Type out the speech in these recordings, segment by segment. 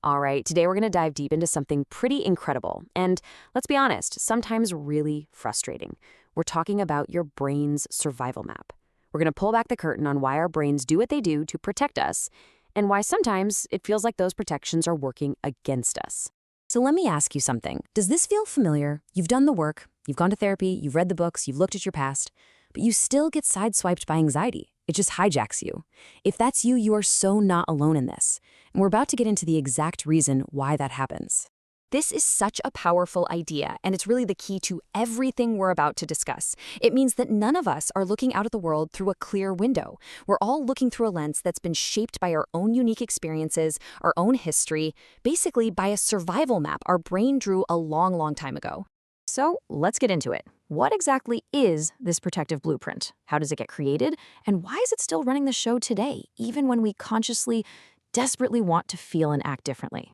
All right, today we're going to dive deep into something pretty incredible and, let's be honest, sometimes really frustrating. We're talking about your brain's survival map. We're going to pull back the curtain on why our brains do what they do to protect us and why sometimes it feels like those protections are working against us. So let me ask you something. Does this feel familiar? You've done the work, you've gone to therapy, you've read the books, you've looked at your past, but you still get sideswiped by anxiety. It just hijacks you. If that's you, you are so not alone in this. And we're about to get into the exact reason why that happens. This is such a powerful idea, and it's really the key to everything we're about to discuss. It means that none of us are looking out at the world through a clear window. We're all looking through a lens that's been shaped by our own unique experiences, our own history, basically by a survival map our brain drew a long, long time ago. So let's get into it. What exactly is this protective blueprint? How does it get created? And why is it still running the show today, even when we consciously, desperately want to feel and act differently?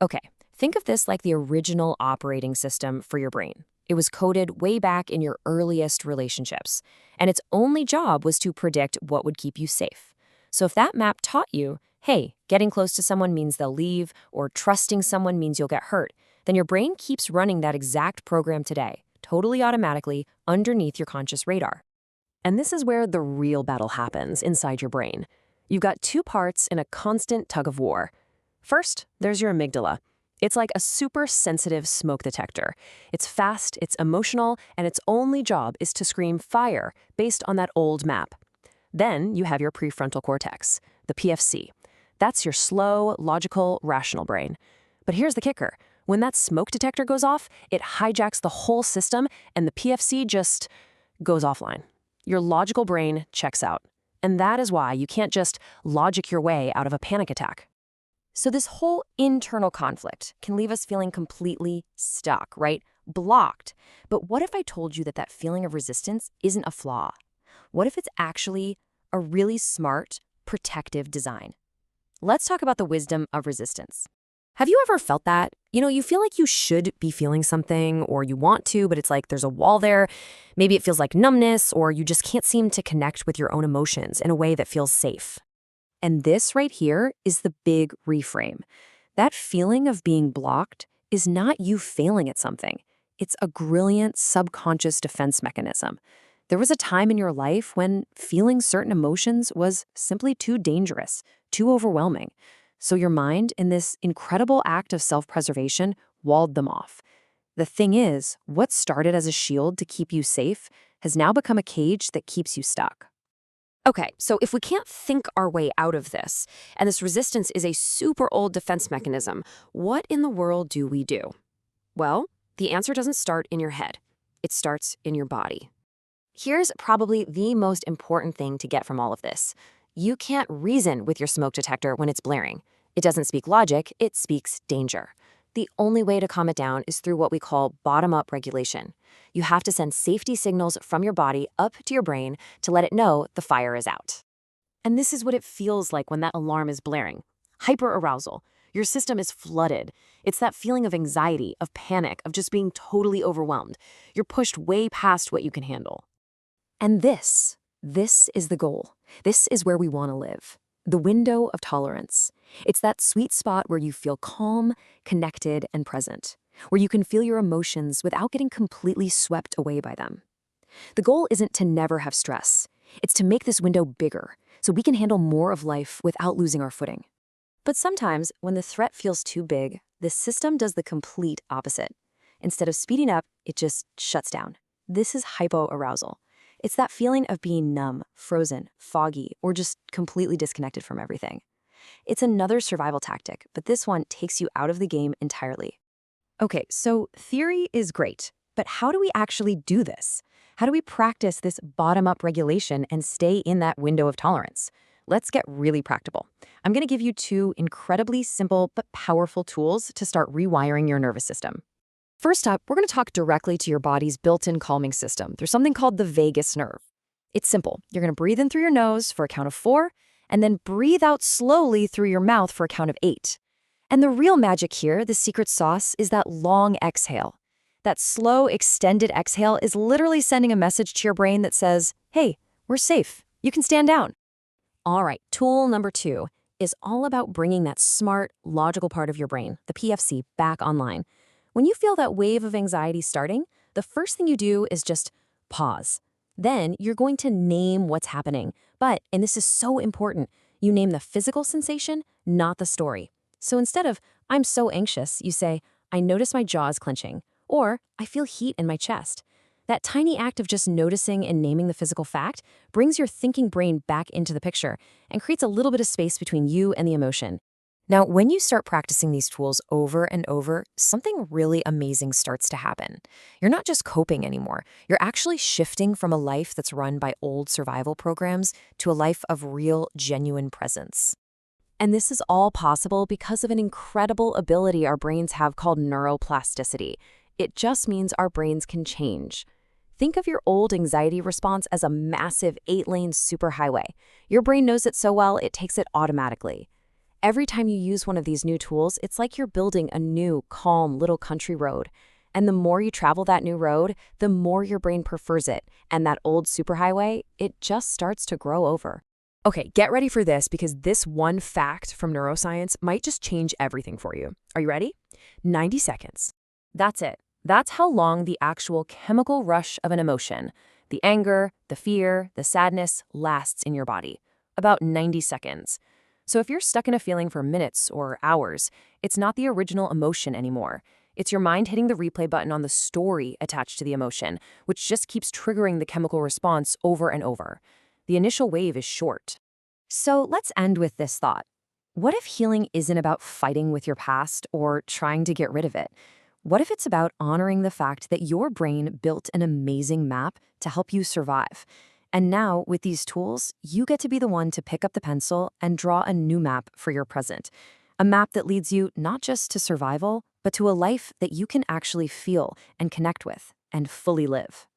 Okay, think of this like the original operating system for your brain. It was coded way back in your earliest relationships, and its only job was to predict what would keep you safe. So if that map taught you, hey, getting close to someone means they'll leave, or trusting someone means you'll get hurt, then your brain keeps running that exact program today, totally automatically, underneath your conscious radar. And this is where the real battle happens inside your brain. You've got two parts in a constant tug of war. First, there's your amygdala. It's like a super sensitive smoke detector. It's fast, it's emotional, and its only job is to scream fire based on that old map. Then you have your prefrontal cortex, the PFC. That's your slow, logical, rational brain. But here's the kicker. When that smoke detector goes off, it hijacks the whole system and the PFC just goes offline. Your logical brain checks out. And that is why you can't just logic your way out of a panic attack. So this whole internal conflict can leave us feeling completely stuck, right? Blocked. But what if I told you that that feeling of resistance isn't a flaw? What if it's actually a really smart, protective design? Let's talk about the wisdom of resistance. Have you ever felt that? You feel like you should be feeling something or you want to, but it's like there's a wall there. Maybe it feels like numbness or you just can't seem to connect with your own emotions in a way that feels safe. And this right here is the big reframe. That feeling of being blocked is not you failing at something. It's a brilliant subconscious defense mechanism. There was a time in your life when feeling certain emotions was simply too dangerous, too overwhelming. So your mind, in this incredible act of self-preservation, walled them off. The thing is, what started as a shield to keep you safe has now become a cage that keeps you stuck. Okay, so if we can't think our way out of this, and this resistance is a super old defense mechanism, what in the world do we do? Well, the answer doesn't start in your head. It starts in your body. Here's probably the most important thing to get from all of this. You can't reason with your smoke detector when it's blaring. It doesn't speak logic, it speaks danger. The only way to calm it down is through what we call bottom-up regulation. You have to send safety signals from your body up to your brain to let it know the fire is out. And this is what it feels like when that alarm is blaring. Hyperarousal. Your system is flooded. It's that feeling of anxiety, of panic, of just being totally overwhelmed. You're pushed way past what you can handle. And this is the goal. This is where we want to live. The window of tolerance. It's that sweet spot where you feel calm, connected, and present, where you can feel your emotions without getting completely swept away by them. The goal isn't to never have stress. It's to make this window bigger, so we can handle more of life without losing our footing. But sometimes, when the threat feels too big, the system does the complete opposite. Instead of speeding up, it just shuts down. This is hypoarousal. It's that feeling of being numb, frozen, foggy, or just completely disconnected from everything. It's another survival tactic, but this one takes you out of the game entirely. Okay, so theory is great, but how do we actually do this? How do we practice this bottom-up regulation and stay in that window of tolerance? Let's get really practical. I'm going to give you two incredibly simple but powerful tools to start rewiring your nervous system. First up, we're going to talk directly to your body's built-in calming system through something called the vagus nerve. It's simple. You're going to breathe in through your nose for a count of 4, and then breathe out slowly through your mouth for a count of 8. And the real magic here, the secret sauce, is that long exhale. That slow, extended exhale is literally sending a message to your brain that says, hey, we're safe. You can stand down. All right, tool number 2. is all about bringing that smart, logical part of your brain, the PFC, back online. When you feel that wave of anxiety starting, the first thing you do is just pause. Then you're going to name what's happening. But, and this is so important, you name the physical sensation, not the story. So instead of, I'm so anxious, you say, I notice my jaws clenching, or I feel heat in my chest. That tiny act of just noticing and naming the physical fact brings your thinking brain back into the picture and creates a little bit of space between you and the emotion. Now, when you start practicing these tools over and over, something really amazing starts to happen. You're not just coping anymore. You're actually shifting from a life that's run by old survival programs to a life of real, genuine presence. And this is all possible because of an incredible ability our brains have called neuroplasticity. It just means our brains can change. Think of your old anxiety response as a massive 8-lane superhighway. Your brain knows it so well, it takes it automatically. Every time you use one of these new tools, it's like you're building a new, calm little country road. And the more you travel that new road, the more your brain prefers it. And that old superhighway, it just starts to grow over. Okay, get ready for this because this one fact from neuroscience might just change everything for you. Are you ready? 90 seconds. That's it. That's how long the actual chemical rush of an emotion, the anger, the fear, the sadness, lasts in your body. About 90 seconds. So if you're stuck in a feeling for minutes or hours, it's not the original emotion anymore. It's your mind hitting the replay button on the story attached to the emotion, which just keeps triggering the chemical response over and over. The initial wave is short. So let's end with this thought. What if healing isn't about fighting with your past or trying to get rid of it? What if it's about honoring the fact that your brain built an amazing map to help you survive? And now, with these tools, you get to be the one to pick up the pencil and draw a new map for your present. A map that leads you not just to survival, but to a life that you can actually feel and connect with and fully live.